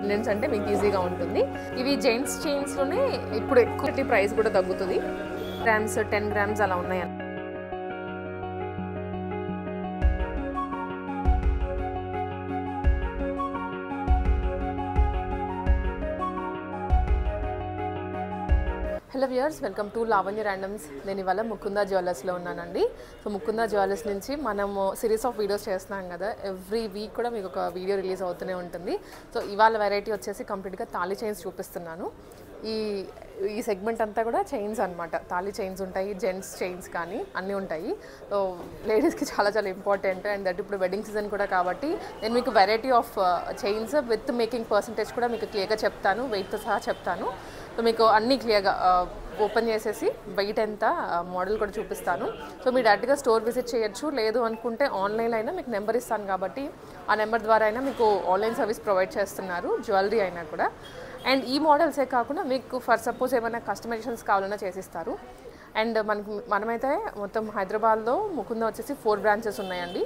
Pendants అంటే మీకు ఈజీగా ఉంటుంది. ఇవి జెంట్స్ చైన్స్లోనే ఇప్పుడు ఎక్కువ ప్రైస్ కూడా తగ్గుతుంది. గ్రామ్స్ 10 గ్రామ్స్ అలా ఉన్నాయి. Hello viewers, welcome to Lavanya randoms. నేను ఇవాళ ముకుందా జ్యువెలర్స్లో ఉన్నానండి. సో ముకుందా జ్యువెలర్స్ నుంచి మనము సిరీస్ ఆఫ్ వీడియోస్ చేస్తున్నాం కదా, ఎవ్రీ వీక్ కూడా మీకు ఒక వీడియో రిలీజ్ అవుతూనే ఉంటుంది. సో ఇవాళ వెరైటీ వచ్చేసి కంప్లీట్గా తాళి చైన్స్ చూపిస్తున్నాను. ఈ సెగ్మెంట్ అంతా కూడా చైన్స్ అనమాట. తాళి చైన్స్ ఉంటాయి, జెంట్స్ చైన్స్ కానీ అన్నీ ఉంటాయి. సో లేడీస్కి చాలా చాలా ఇంపార్టెంట్. అండ్ దట్ ఇప్పుడు వెడ్డింగ్ సీజన్ కూడా కాబట్టి నేను మీకు variety of chains with making percentage కూడా మీకు క్లియర్గా చెప్తాను, వెయిట్తో సహా చెప్తాను. సో మీకు అన్నీ క్లియర్గా ఓపెన్ చేసేసి వెయిట్ ఎంత, మోడల్ కూడా చూపిస్తాను. సో మీరు డైరెక్ట్గా స్టోర్ విజిట్ చేయొచ్చు, లేదు అనుకుంటే ఆన్లైన్లో అయినా మీకు నెంబర్ ఇస్తాను కాబట్టి ఆ నెంబర్ ద్వారా అయినా మీకు ఆన్లైన్ సర్వీస్ ప్రొవైడ్ చేస్తున్నారు, జ్యువెలరీ అయినా కూడా. అండ్ ఈ మోడల్సే కాకుండా మీకు ఫర్ సపోజ్ ఏమైనా కస్టమైజేషన్స్ కావాలన్నా చేసిస్తారు. అండ్ మనమైతే మొత్తం హైదరాబాద్లో ముకుందా వచ్చేసి 4 బ్రాంచెస్ ఉన్నాయండి.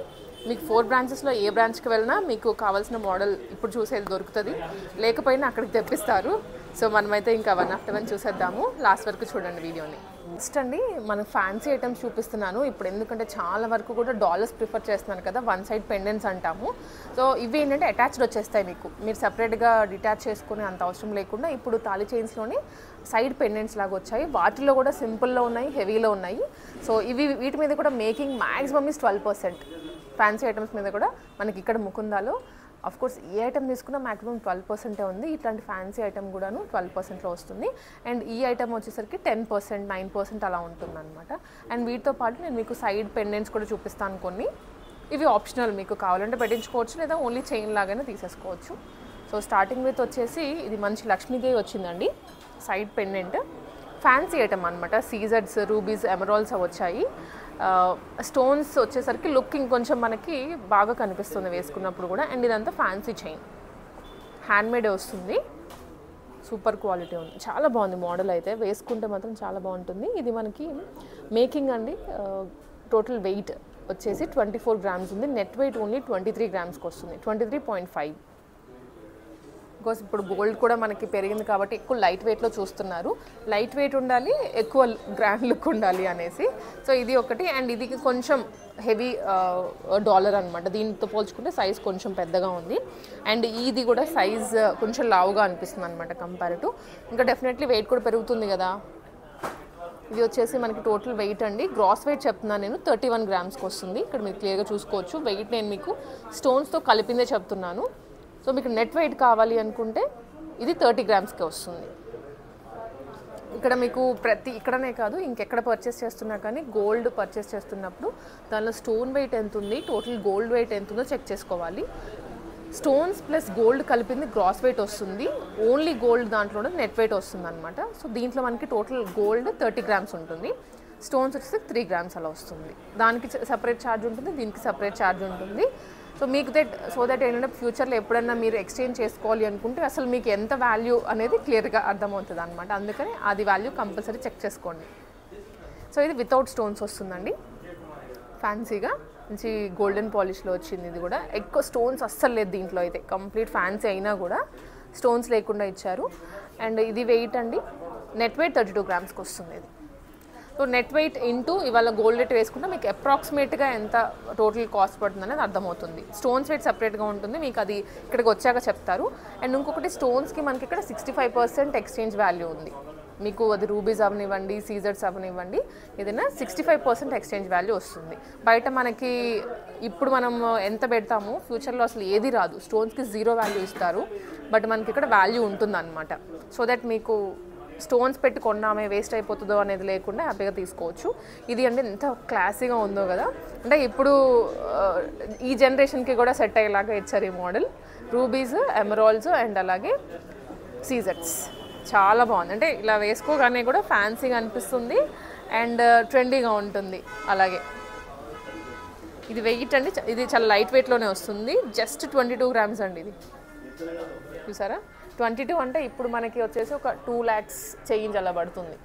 మీకు 4 బ్రాంచెస్లో ఏ బ్రాంచ్కి వెళ్ళినా మీకు కావాల్సిన మోడల్ ఇప్పుడు చూసేది దొరుకుతుంది, లేకపోయినా అక్కడికి తెప్పిస్తారు. సో మనమైతే ఇంకా 1 after 1 చూసేద్దాము. లాస్ట్ వరకు చూడండి వీడియోని. నెక్స్ట్ అండి, మనకు ఫ్యాన్సీ ఐటమ్స్ చూపిస్తున్నాను ఇప్పుడు. ఎందుకంటే చాలా వరకు కూడా డాలర్స్ ప్రిఫర్ చేస్తున్నాను కదా, 1 side పెండెంట్స్ అంటాము. సో ఇవి ఏంటంటే అటాచ్డ్ వచ్చేస్తాయి మీకు, మీరు సపరేట్గా డిటాచ్ చేసుకునే అంత అవసరం లేకుండా ఇప్పుడు తాళి చైన్స్లోనే సైడ్ పెండెంట్స్ లాగా వచ్చాయి. వాటిలో కూడా సింపుల్లో ఉన్నాయి, హెవీలో ఉన్నాయి. సో వీటి మీద కూడా making maximum is 12%. Fancy items మీద కూడా మనకి ఇక్కడ ముకుందాలో ఆఫ్ కోర్స్ ఏ ఐటమ్ తీసుకున్నా మ్యాక్సిమం 12% ఉంది. ఇట్లాంటి ఫ్యాన్సీ ఐటమ్ కూడాను 12%లో వస్తుంది. అండ్ ఈ ఐటమ్ వచ్చేసరికి 10%, 9% అలా ఉంటుంది అనమాట. అండ్ వీటితో పాటు నేను మీకు సైడ్ పెండెంట్స్ కూడా చూపిస్తాను కొన్ని. ఇవి ఆప్షనల్, మీకు కావాలంటే పెట్టించుకోవచ్చు, లేదా ఓన్లీ చైన్ లాగానే తీసేసుకోవచ్చు. సో స్టార్టింగ్ విత్ వచ్చేసి ఇది మంచి లక్ష్మీదేవి వచ్చిందండి, సైడ్ పెండెంట్. ఫ్యాన్సీ ఐటమ్ అనమాట. సీజర్స్, రూబీస్, ఎమరాల్డ్స్ వచ్చాయి. స్టోన్స్ వచ్చేసరికి లుకింగ్ కొంచెం మనకి బాగా కనిపిస్తుంది వేసుకున్నప్పుడు కూడా. అండ్ ఇదంతా ఫ్యాన్సీ చైన్, హ్యాండ్మేడ్ వస్తుంది, సూపర్ క్వాలిటీ ఉంది, చాలా బాగుంది మోడల్. అయితే వేసుకుంటే మాత్రం చాలా బాగుంటుంది. ఇది మనకి మేకింగ్ అండి. టోటల్ వెయిట్ వచ్చేసి 24 గ్రామ్స్ ఉంది. నెట్ వెయిట్ ఓన్లీ 23 గ్రామ్స్కి వస్తుంది, 23.5. బికాస్ ఇప్పుడు గోల్డ్ కూడా మనకి పెరిగింది కాబట్టి ఎక్కువ లైట్ వెయిట్లో చూస్తున్నారు. లైట్ వెయిట్ ఉండాలి, ఎక్కువ గ్రాండ్ లుక్ ఉండాలి అనేసి. సో ఇది ఒకటి. అండ్ ఇది కొంచెం హెవీ డాలర్ అనమాట. దీంతో పోల్చుకుంటే సైజ్ కొంచెం పెద్దగా ఉంది. అండ్ ఇది కూడా సైజ్ కొంచెం లావుగా అనిపిస్తుంది అనమాట కంపేర్ టు. ఇంకా డెఫినెట్లీ వెయిట్ కూడా పెరుగుతుంది కదా. ఇది వచ్చేసి మనకి టోటల్ వెయిట్ అండి, గ్రాస్ వెయిట్ చెప్తున్నాను నేను, 31 గ్రామ్స్కి వస్తుంది. ఇక్కడ మీరు క్లియర్గా చూసుకోవచ్చు. వెయిట్ నేను మీకు స్టోన్స్తో కలిపిందే చెప్తున్నాను. సో మీకు నెట్ వెయిట్ కావాలి అనుకుంటే ఇది 30 గ్రామ్స్కే వస్తుంది. ఇక్కడ మీకు ఇక్కడనే కాదు ఇంకెక్కడ పర్చేస్ చేస్తున్నా కానీ గోల్డ్ పర్చేస్ చేస్తున్నప్పుడు దానిలో స్టోన్ వెయిట్ ఎంత ఉంది, టోటల్ గోల్డ్ వెయిట్ ఎంత ఉందో చెక్ చేసుకోవాలి. స్టోన్స్ ప్లస్ గోల్డ్ కలిపింది గ్రాస్ వెయిట్ వస్తుంది, ఓన్లీ గోల్డ్ దాంట్లోనే నెట్ వెయిట్ వస్తుంది అనమాట. సో దీంట్లో మనకి టోటల్ గోల్డ్ 30 గ్రామ్స్ ఉంటుంది, స్టోన్స్ వచ్చేసి 3 గ్రామ్స్ అలా వస్తుంది. దానికి సపరేట్ ఛార్జ్ ఉంటుంది, దీనికి సపరేట్ ఛార్జ్ ఉంటుంది. సో మీకు దట్ ఏంటంటే ఫ్యూచర్లో ఎప్పుడైనా మీరు ఎక్స్చేంజ్ చేసుకోవాలి అనుకుంటే అసలు మీకు ఎంత వాల్యూ అనేది క్లియర్గా అర్థమవుతుంది అనమాట. అందుకని అది వాల్యూ కంపల్సరీ చెక్ చేసుకోండి. సో ఇది వితౌట్ స్టోన్స్ వస్తుందండి, ఫ్యాన్సీగా మంచి గోల్డెన్ పాలిష్లో వచ్చింది. ఇది కూడా ఎక్కువ స్టోన్స్ అస్సలు లేదు దీంట్లో, అయితే కంప్లీట్ ఫ్యాన్సీ అయినా కూడా స్టోన్స్ లేకుండా ఇచ్చారు. అండ్ ఇది వెయిట్ అండి, నెట్ వెయిట్ 32 గ్రామ్స్కి వస్తుంది. ఇది సో నెట్ వెయిట్ ఇంటూ ఇవాళ గోల్డ్ రేట్ వేసుకుంటే మీకు అప్రాక్సిమేట్గా ఎంత టోటల్ కాస్ట్ పడుతుంది అనేది అర్థమవుతుంది. స్టోన్స్ వెయిట్ సపరేట్గా ఉంటుంది, మీకు అది ఇక్కడికి వచ్చాక చెప్తారు. అండ్ ఇంకొకటి స్టోన్స్కి మనకి ఇక్కడ 65% ఎక్స్చేంజ్ వాల్యూ ఉంది. మీకు అది రూబీస్ అవనివ్వండి, సీజర్స్ అవనివ్వండి, ఏదైనా 65% ఎక్స్చేంజ్ వాల్యూ వస్తుంది. బయట మనకి ఇప్పుడు మనం ఎంత పెడతామో ఫ్యూచర్లో అసలు ఏది రాదు, స్టోన్స్కి 0 వాల్యూ ఇస్తారు. బట్ మనకి ఇక్కడ వాల్యూ ఉంటుంది అనమాట. సో దట్ మీకు స్టోన్స్ పెట్టి కొన్నామే వేస్ట్ అయిపోతుందో అనేది లేకుండా హ్యాపీగా తీసుకోవచ్చు. ఇది అంటే ఎంత క్లాసీగా ఉందో కదా, అంటే ఇప్పుడు ఈ జనరేషన్కి కూడా సెట్ అయ్యేలాగా ఇచ్చారు ఈ మోడల్. రూబీస్, ఎమరాల్డ్స్ అండ్ అలాగే సీజర్స్ చాలా బాగుంది. అంటే ఇలా వేసుకోగానే కూడా ఫ్యాన్సీగా అనిపిస్తుంది అండ్ ట్రెండీగా ఉంటుంది. అలాగే ఇది వెయిట్ అండి, ఇది చాలా లైట్ వెయిట్లోనే వస్తుంది, జస్ట్ 22 గ్రామ్స్ అండి. ఇది చూసారా, 22 అంటే ఇప్పుడు మనకి వచ్చేసి ఒక 2 lakhs చేంజ్ అలా పడుతుంది.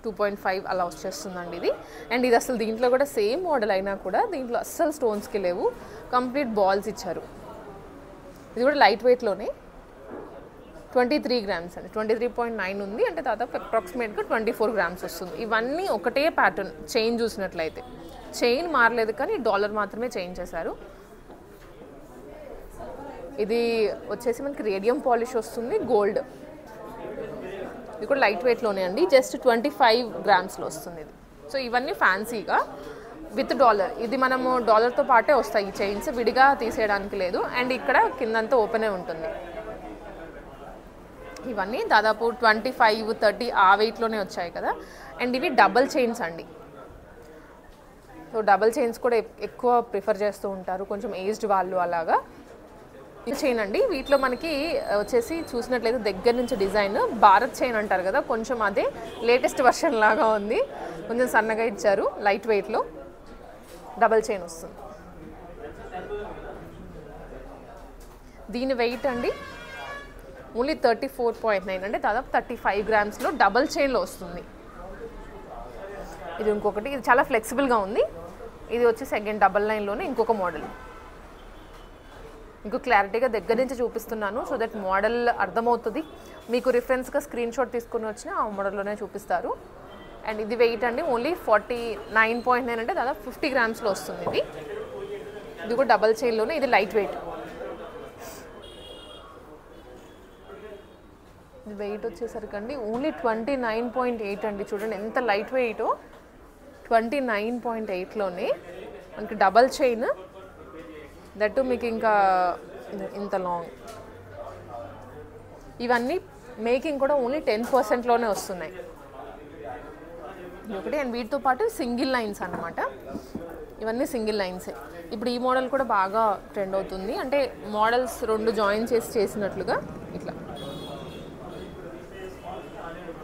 2.5 అలా వచ్చేస్తుందండి ఇది. అండ్ ఇది అసలు దీంట్లో కూడా సేమ్ మోడల్ అయినా కూడా దీంట్లో అస్సలు స్టోన్స్కి లేవు, కంప్లీట్ బాల్స్ ఇచ్చారు. ఇది కూడా లైట్ వెయిట్లోనే 23 గ్రామ్స్ అండి, 23.9 ఉంది అంటే దాదాపు అప్రాక్సిమేట్గా 24 గ్రామ్స్ వస్తుంది. ఇవన్నీ ఒకటే ప్యాటర్న్. చైన్ చూసినట్లయితే చైన్ మారలేదు కానీ డాలర్ మాత్రమే చేంజ్ చేశారు. ఇది వచ్చేసి మనకి రేడియం పాలిష్ వస్తుంది, గోల్డ్. ఇది కూడా లైట్ వెయిట్లోనే అండి, జస్ట్ 25 గ్రామ్స్లో వస్తుంది ఇది. సో ఇవన్నీ ఫ్యాన్సీగా విత్ డాలర్. ఇది మనము డాలర్తో పాటే వస్తాయి ఈ చైన్స్, విడిగా తీసేయడానికి లేదు. అండ్ ఇక్కడ కిందంతా ఓపెనే ఉంటుంది. ఇవన్నీ దాదాపు 25, 30 ఆ వెయిట్లోనే వచ్చాయి కదా. అండ్ ఇవి డబల్ చైన్స్ అండి. సో డబల్ చైన్స్ కూడా ఎక్కువ ప్రిఫర్ చేస్తూ ఉంటారు కొంచెం ఏజ్డ్ వాళ్ళు అలాగా. ఇది చైన్ అండి, వీటిలో మనకి వచ్చేసి చూసినట్లయితే దగ్గర నుంచి డిజైన్ భారత్ చైన్ అంటారు కదా, కొంచెం అదే లేటెస్ట్ వర్షన్ లాగా ఉంది. కొంచెం సన్నగా ఇచ్చారు, లైట్ వెయిట్లో డబల్ చైన్ వస్తుంది. దీని వెయిట్ అండి ఓన్లీ 34.9 అంటే దాదాపు 35 గ్రామ్స్లో డబల్ చైన్లో వస్తుంది. ఇది ఇంకొకటి, ఇది చాలా ఫ్లెక్సిబుల్గా ఉంది. ఇది వచ్చేసి అగైన్ డబల్ లైన్లోనే ఇంకొక మోడల్. ఇంకో క్లారిటీగా దగ్గర నుంచి చూపిస్తున్నాను సో దట్ మోడల్ అర్థమవుతుంది మీకు. రిఫరెన్స్గా స్క్రీన్ షాట్ తీసుకుని వచ్చిన ఆ మోడల్లోనే చూపిస్తారు. అండ్ ఇది వెయిట్ అండి ఓన్లీ 49.9 అంటే దాదాపు 50 గ్రామ్స్లో వస్తుంది ఇది. ఇది కూడా డబల్ చైన్లోనే, ఇది లైట్ వెయిట్. ఇది వెయిట్ వచ్చేసరికి అండి ఓన్లీ 29.8 అండి. చూడండి ఎంత లైట్ వెయిటో. 29.8లోనే మనకి డబల్ చైన్, దట్టు మీకు ఇంకా ఇంత లాంగ్. ఇవన్నీ మేకింగ్ కూడా ఓన్లీ 10%లోనే వస్తున్నాయి ఒకటి. అండ్ వీటితో పాటు సింగిల్ లైన్స్ అన్నమాట, ఇవన్నీ సింగిల్ లైన్సే. ఇప్పుడు ఈ మోడల్ కూడా బాగా ట్రెండ్ అవుతుంది, అంటే మోడల్స్ రెండు జాయిన్ చేసినట్లుగా ఇట్లా.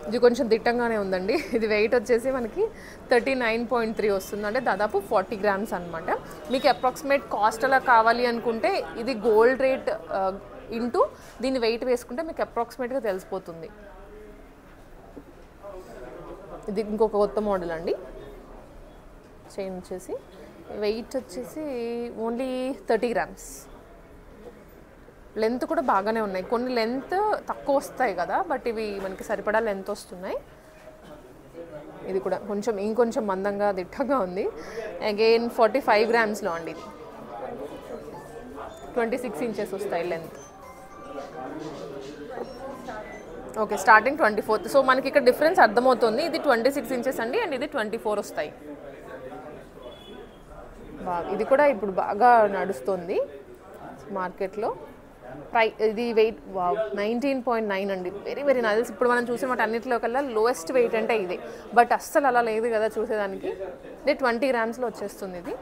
ఇది కొంచెం దిట్టంగానే ఉందండి. ఇది వెయిట్ వచ్చేసి మనకి 39.3 వస్తుంది, అంటే దాదాపు 40 గ్రామ్స్ అనమాట. మీకు అప్రాక్సిమేట్ కాస్ట్ అలా కావాలి అనుకుంటే ఇది గోల్డ్ రేట్ ఇంటూ దీన్ని వెయిట్ వేసుకుంటే మీకు అప్రాక్సిమేట్గా తెలిసిపోతుంది. ఇది ఇంకొక కొత్త మోడల్ అండి. చైన్ వచ్చేసి వెయిట్ వచ్చేసి ఓన్లీ 30 గ్రామ్స్. లెంత్ కూడా బాగానే ఉన్నాయి, కొన్ని లెంత్ తక్కువ వస్తాయి కదా, బట్ ఇవి మనకి సరిపడా లెంత్ వస్తున్నాయి. ఇది కూడా కొంచెం ఇంకొంచెం మందంగా దిట్టంగా ఉంది. అగైన్ 45 గ్రామ్స్లో అండి. ఇది 26 ఇంచెస్ వస్తాయి లెంత్. Okay, starting 24. సో మనకి ఇక్కడ డిఫరెన్స్ అర్థమవుతుంది. ఇది 26 ఇంచెస్ అండి, అండ్ ఇది 24 వస్తాయి. బాగా ఇది కూడా ఇప్పుడు బాగా నడుస్తుంది మార్కెట్లో. ఇది వెయిట్ 19.9 అండి, వెరీ వెరీ నైస్. ఇప్పుడు మనం చూసిన వాటి అన్నింటిలో కల్లా లోయెస్ట్ వెయిట్ అంటే ఇది, బట్ అస్సలు అలా లేదు కదా చూసేదానికి. ఇది 20 గ్రామ్స్లో వచ్చేస్తుంది ఇది.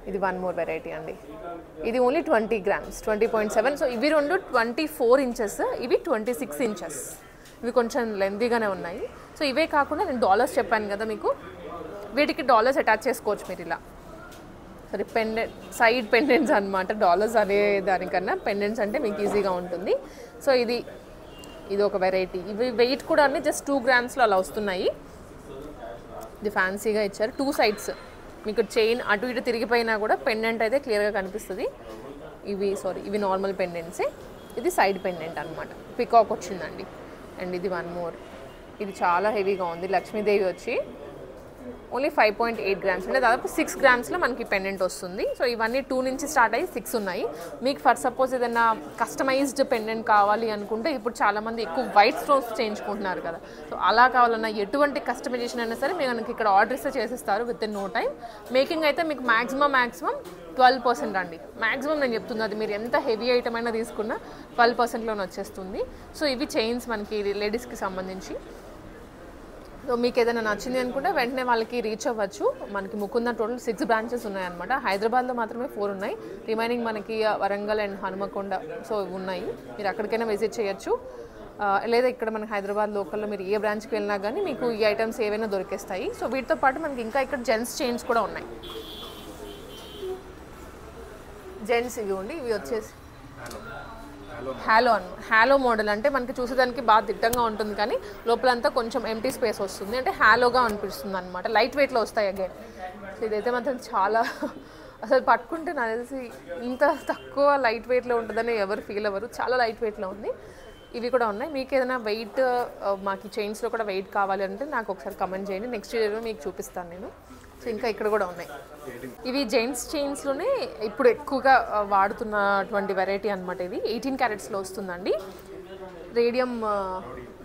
ఇది వన్ మోర్ వెరైటీ అండి. ఇది ఓన్లీ 20 గ్రామ్స్, 20.7. సో ఇవి రెండు 24 ఇంచెస్, ఇవి 26 ఇంచెస్. ఇవి కొంచెం లెంతీగానే ఉన్నాయి. సో ఇవే కాకుండా నేను డాలర్స్ చెప్పాను కదా మీకు, వీటికి డాలర్స్ అటాచ్ చేసుకోవచ్చు మీరు ఇలా. సరే, పెండెంట్ సైడ్ పెండెంట్స్ అనమాట. డాలర్స్ అనే దానికన్నా పెండెంట్స్ అంటే మీకు ఈజీగా ఉంటుంది. సో ఇది ఒక వెరైటీ. ఇవి వెయిట్ కూడా అన్ని జస్ట్ 2 గ్రామ్స్లో అలా వస్తున్నాయి. ఇది ఫ్యాన్సీగా ఇచ్చారు, 2 సైడ్స్. మీకు చైన్ అటు ఇటు తిరిగిపోయినా కూడా పెండెంట్ అయితే క్లియర్గా కనిపిస్తుంది. ఇవి నార్మల్ పెండెంట్సే. ఇది సైడ్ పెండెంట్ అనమాట, పికాక్ వచ్చిందండి. అండ్ ఇది వన్ మోర్. ఇది చాలా హెవీగా ఉంది, లక్ష్మీదేవి వచ్చి ఓన్లీ 5.8 గ్రామ్స్ అంటే దాదాపు 6 గ్రామ్స్లో మనకి పెండెంట్ వస్తుంది. సో ఇవన్నీ 2 నుంచి స్టార్ట్ అయ్యి 6 ఉన్నాయి. మీకు ఫర్ సపోజ్ ఏదైనా కస్టమైజ్డ్ పెండెంట్ కావాలి అనుకుంటే, ఇప్పుడు చాలామంది ఎక్కువ వైట్ స్టోన్స్ చేయించుకుంటున్నారు కదా, సో అలా కావాలన్నా ఎటువంటి కస్టమైజేషన్ అయినా సరే మనకి ఇక్కడ ఆర్డర్ ఇస్తే చేసిస్తారు within no time. Making అయితే మీకు మ్యాక్సిమం 12% అండి, మ్యాక్సిమం నేను చెప్తుంది. అది మీరు ఎంత హెవీ ఐటమ్ అయినా తీసుకున్నా 12%లోనే వచ్చేస్తుంది. సో ఇవి చైన్స్ మనకి లేడీస్కి సంబంధించి. సో మీకు ఏదైనా నచ్చింది అనుకుంటే వెంటనే వాళ్ళకి రీచ్ అవ్వచ్చు. మనకి ముకుంద టోటల్ 6 బ్రాంచెస్ ఉన్నాయన్నమాట. హైదరాబాద్లో మాత్రమే 4 ఉన్నాయి, రిమైనింగ్ మనకి వరంగల్ అండ్ హనుమకొండ సో ఉన్నాయి. మీరు అక్కడికైనా విజిట్ చేయొచ్చు, లేదా ఇక్కడ మనకి హైదరాబాద్ లోకల్లో మీరు ఏ బ్రాంచ్కి వెళ్ళినా కానీ మీకు ఈ ఐటమ్స్ ఏవైనా దొరికేస్తాయి. సో వీటితో పాటు మనకి ఇంకా ఇక్కడ జెంట్స్ చైన్స్ కూడా ఉన్నాయి. జెంట్స్ ఇవి వచ్చేసి హ్యాలో మోడల్ అంటే మనకి చూసేదానికి బాగా దిట్టంగా ఉంటుంది కానీ లోపలంతా కొంచెం ఎంటీ స్పేస్ వస్తుంది, అంటే హ్యాలోగా అనిపిస్తుంది అనమాట. లైట్ వెయిట్లో వస్తాయి అగైన్. సో ఇదైతే మాత్రం చాలా అసలు పట్టుకుంటే నాకు తెలిసి ఇంత తక్కువ లైట్ వెయిట్లో ఉంటుందని ఎవరు ఫీల్ అవ్వరు, చాలా లైట్ వెయిట్లో ఉంది. ఇవి కూడా ఉన్నాయి. మీకు ఏదైనా వెయిట్ మాకు చైన్స్లో కూడా వెయిట్ కావాలి అంటే నాకు ఒకసారి కమెంట్ చేయండి, నెక్స్ట్ వీడియోలో మీకు చూపిస్తాను నేను. సో ఇంకా ఇక్కడ కూడా ఉన్నాయి. ఇవి జెంట్స్ చైన్స్లోనే ఇప్పుడు ఎక్కువగా వాడుతున్నటువంటి వెరైటీ అనమాట. ఇది 18 క్యారెట్స్లో వస్తుందండి,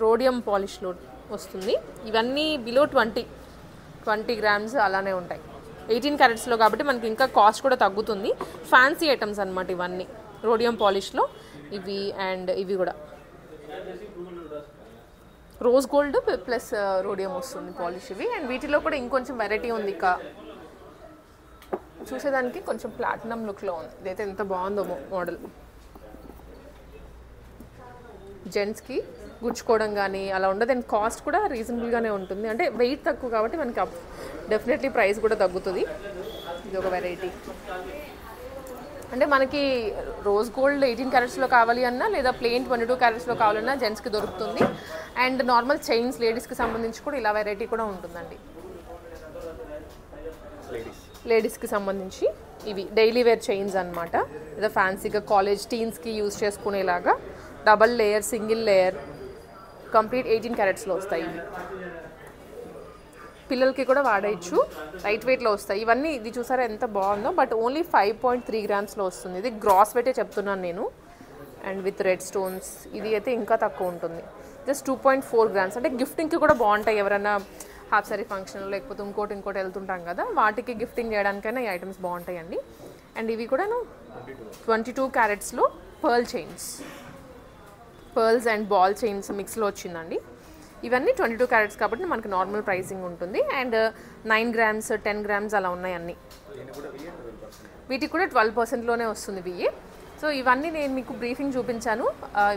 రోడియం పాలిష్లో వస్తుంది. ఇవన్నీ బిలో 20 గ్రామ్స్ అలానే ఉంటాయి. 18 క్యారెట్స్లో కాబట్టి మనకి ఇంకా కాస్ట్ కూడా తగ్గుతుంది. ఫ్యాన్సీ ఐటమ్స్ అనమాట ఇవన్నీ, రోడియం పాలిష్లో ఇవి. అండ్ ఇవి కూడా రోజ్ గోల్డ్ ప్లస్ రోడియం వస్తుంది పాలిష్ ఇవి. అండ్ వీటిలో కూడా ఇంకొంచెం వెరైటీ ఉంది, ఇక చూసేదానికి కొంచెం ప్లాటినం లుక్లో ఉంది. ఇదైతే ఎంత బాగుందో మోడల్. జెంట్స్కి గుచ్చుకోవడం కానీ అలా ఉండదు. అండ్ కాస్ట్ కూడా రీజనబుల్గానే ఉంటుంది, అంటే వెయిట్ తక్కువ కాబట్టి మనకి డెఫినెట్లీ ప్రైస్ కూడా తగ్గుతుంది. ఇది ఒక వెరైటీ. అంటే మనకి రోజ్ గోల్డ్ 18 క్యారెట్స్లో కావాలి అన్నా లేదా ప్లెయిన్ 22 క్యారెట్స్లో కావాలన్నా జెంట్స్కి దొరుకుతుంది. అండ్ నార్మల్ చైన్స్ లేడీస్కి సంబంధించి కూడా ఇలా వెరైటీ కూడా ఉంటుందండి. లేడీస్కి సంబంధించి ఇవి డైలీ వేర్ చైన్స్ అనమాట. లేదా ఫ్యాన్సీగా కాలేజ్ టీన్స్కి యూజ్ చేసుకునేలాగా double layer, single layer, complete 18 క్యారెట్స్లో వస్తాయి. ఇవి పిల్లలకి కూడా వాడేయచ్చు, లైట్ వెయిట్లో వస్తాయి ఇవన్నీ. ఇది చూసారా ఎంత బాగుందో, బట్ ఓన్లీ 5.3 గ్రామ్స్లో వస్తుంది. ఇది గ్రాస్ వెయిటే చెప్తున్నాను నేను. And with red stones. ఇది అయితే ఇంకా తక్కువ ఉంటుంది, జస్ట్ 2.4 గ్రామ్స్. అంటే గిఫ్టింగ్కి కూడా బాగుంటాయి. ఎవరైనా హాఫ్ సారీ ఫంక్షన్ లేకపోతే ఇంకోటి వెళ్తుంటాం కదా, వాటికి గిఫ్టింగ్ చేయడానికైనా ఈ ఐటమ్స్ బాగుంటాయండి. అండ్ ఇవి కూడాను 22 క్యారెట్స్లో pearl chains, pearls and ball chains మిక్స్లో వచ్చిందండి. ఇవన్నీ 22 క్యారెట్స్ కాబట్టి మనకి నార్మల్ ప్రైసింగ్ ఉంటుంది. అండ్ 9 గ్రామ్స్ 10 గ్రామ్స్ అలా ఉన్నాయి అన్నీ. వీటికి కూడా 12%లోనే వస్తుంది ఇవి. సో ఇవన్నీ నేను మీకు బ్రీఫింగ్ చూపించాను.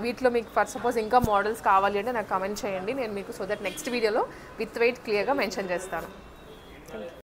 వీటిలో మీకు ఫర్ సపోజ్ ఇంకా మోడల్స్ కావాలి అంటే నాకు కమెంట్ చేయండి, నేను మీకు సో దట్ నెక్స్ట్ వీడియోలో విత్ వెయిట్ క్లియర్గా మెన్షన్ చేస్తాను.